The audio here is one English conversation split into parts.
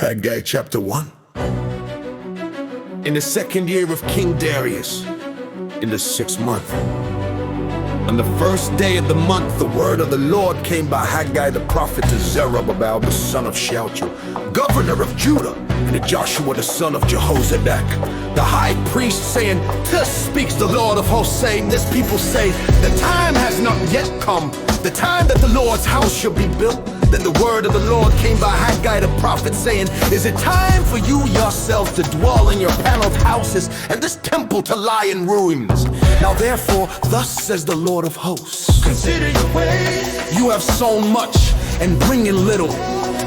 Haggai chapter 1. In the second year of King Darius, in the 6th month, on the first day of the month, the word of the Lord came by Haggai the prophet to Zerubbabel the son of Shealtiel, governor of Judah, and to Joshua the son of Jehozadak, the high priest, saying, "Thus speaks the Lord of hosts, saying, this people say, the time has not yet come, the time that the Lord's house shall be built." Then the word of the Lord came by Haggai the prophet, saying, "Is it time for you yourselves to dwell in your paneled houses, and this temple to lie in ruins? Now therefore, thus says the Lord of hosts, consider your ways. You have sown much and bring in little.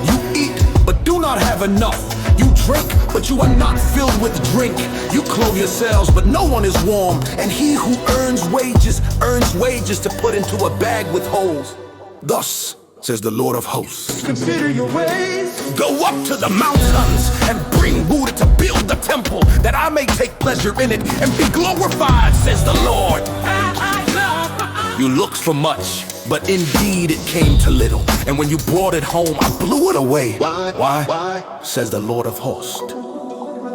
You eat, but do not have enough. You drink, but you are not filled with drink. You clothe yourselves, but no one is warm. And he who earns wages to put into a bag with holes. Thus says the Lord of hosts, consider your ways. Go up to the mountains and bring wood to build the temple, that I may take pleasure in it and be glorified, says the Lord. You looked for much, but indeed it came to little. And when you brought it home, I blew it away. Why? Says the Lord of hosts.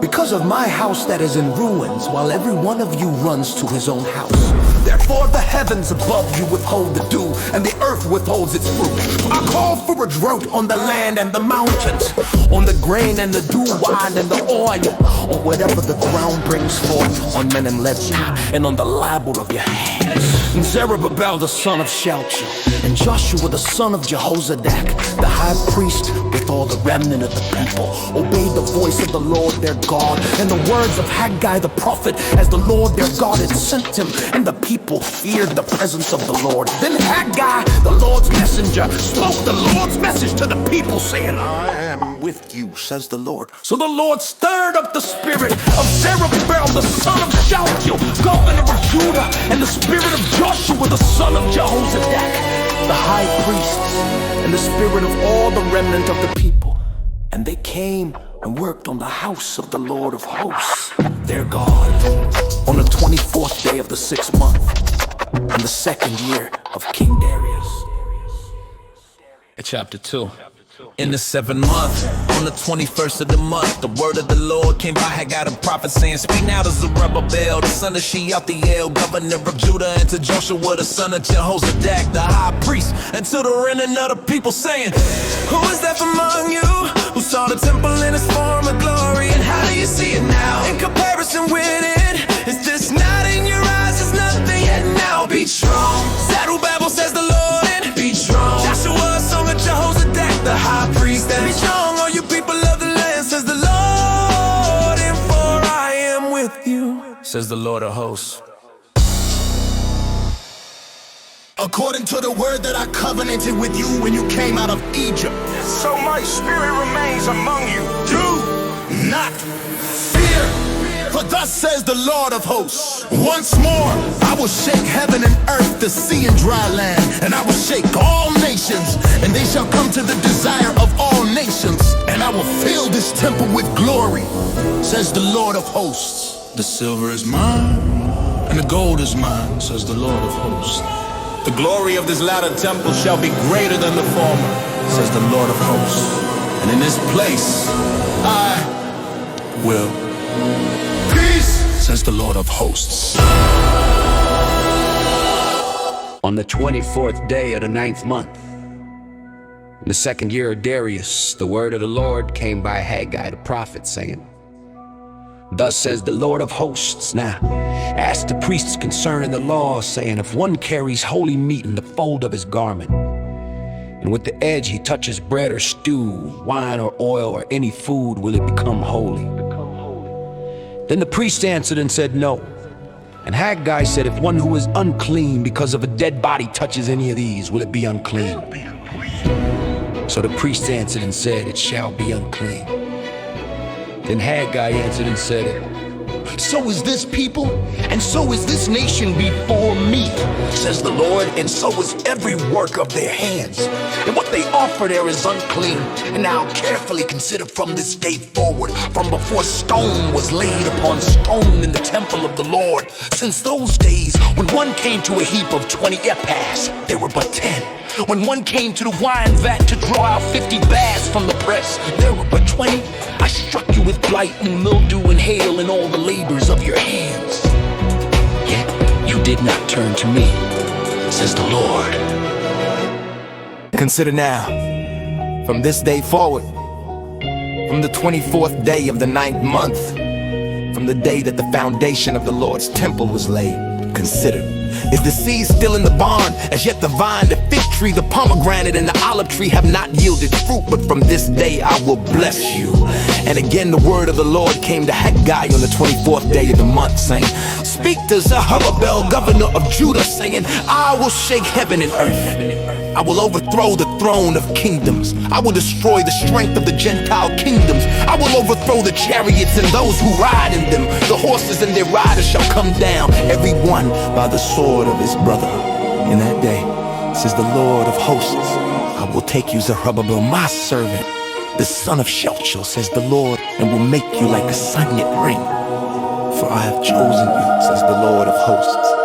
Because of my house that is in ruins, while every one of you runs to his own house. Therefore the heavens above you withhold the dew, and the earth withholds its fruit. I call for a drought on the land and the mountains, on the grain and the dew wine and the oil, on whatever the ground brings forth, on men and livestock, and on the labor of your hands. And Zerubbabel the son of Shealtiel, and Joshua the son of Jehozadak, the high priest, with all the remnant of the people, obeyed the voice of the Lord their God, and the words of Haggai the prophet, as the Lord their God had sent him, and the people feared the presence of the Lord. Then Haggai, the Lord's messenger, spoke the Lord's message to the people, saying, "I am with you, says the Lord." So the Lord stirred up the spirit of Zerubbabel the son of Shealtiel, governor of Judah, and the spirit of Joshua the son of Jehozadak, the high priests, and the spirit of all the remnant of the people. And they came and worked on the house of the Lord of hosts, their God, on the 24th day of the 6th month, in the second year of King Darius. Chapter 2. In the 7th month, on the 21st of the month, the word of the Lord came by Haggai the prophet, saying, "Speak now to Zerubbabel, the son of Shealtiel, governor of Judah, and to Joshua the son of Jehozadak, the high priest, and to the remnant of the people, saying, Who is that among you who saw the temple in its former glory, and how do you see it now? In comparison with it, is this not in your eyes? It's nothing yet now. Be strong, Zerubbabel, says the Lord, and be strong. Joshua, son of Jehozadak, the high priest, and be strong, all you people of the land, says the Lord, and for I am with you, says the Lord of hosts. According to the word that I covenanted with you when you came out of Egypt, so my spirit remains among you. Do not fear, for thus says the Lord of hosts, once more I will shake heaven and earth, the sea and dry land, and I will shake all nations, and they shall come to the desire of all nations, and I will fill this temple with glory, says the Lord of hosts. The silver is mine, and the gold is mine, says the Lord of hosts. The glory of this latter temple shall be greater than the former, says the Lord of hosts. And in this place I will peace, says the Lord of hosts. On the 24th day of the 9th month, in the second year of Darius, the word of the Lord came by Haggai the prophet, saying, Thus says the Lord of hosts, now ask the priests concerning the law, saying, if one carries holy meat in the fold of his garment, and with the edge he touches bread or stew, wine or oil or any food, will it become holy? Then the priest answered and said, No. And Haggai said, if one who is unclean because of a dead body touches any of these, will it be unclean? So the priest answered and said, It shall be unclean. Then Haggai answered and said, so is this people, and so is this nation before me, says the Lord, and so is every work of their hands. And what they offer there is unclean. And now carefully consider from this day forward, from before stone was laid upon stone in the temple of the Lord, since those days when one came to a heap of 20 ephahs, there were but 10. When one came to the wine vat to draw out 50 baths from the press, there were but 20. I struck you with blight and mildew and hail and all the labors of your hands. Yet you did not turn to me, says the Lord. Consider now, from this day forward, from the 24th day of the 9th month, from the day that the foundation of the Lord's temple was laid, consider, is the seed still in the barn? As yet the vine, the fig tree, the pomegranate, and the olive tree have not yielded fruit, but from this day I will bless you. And again the word of the Lord came to Haggai on the 24th day of the month, saying, speak to Zerubbabel, governor of Judah, saying, I will shake heaven and earth. I will overthrow the throne of kingdoms. I will destroy the strength of the Gentile kingdoms. I will overthrow the chariots and those who ride in them. The horses and their riders shall come down, every one by the sword of his brother. In that day, says the Lord of hosts, I will take you, Zerubbabel, my servant, the son of Shealtiel, says the Lord, and will make you like a signet ring. For I have chosen you, says the Lord of hosts.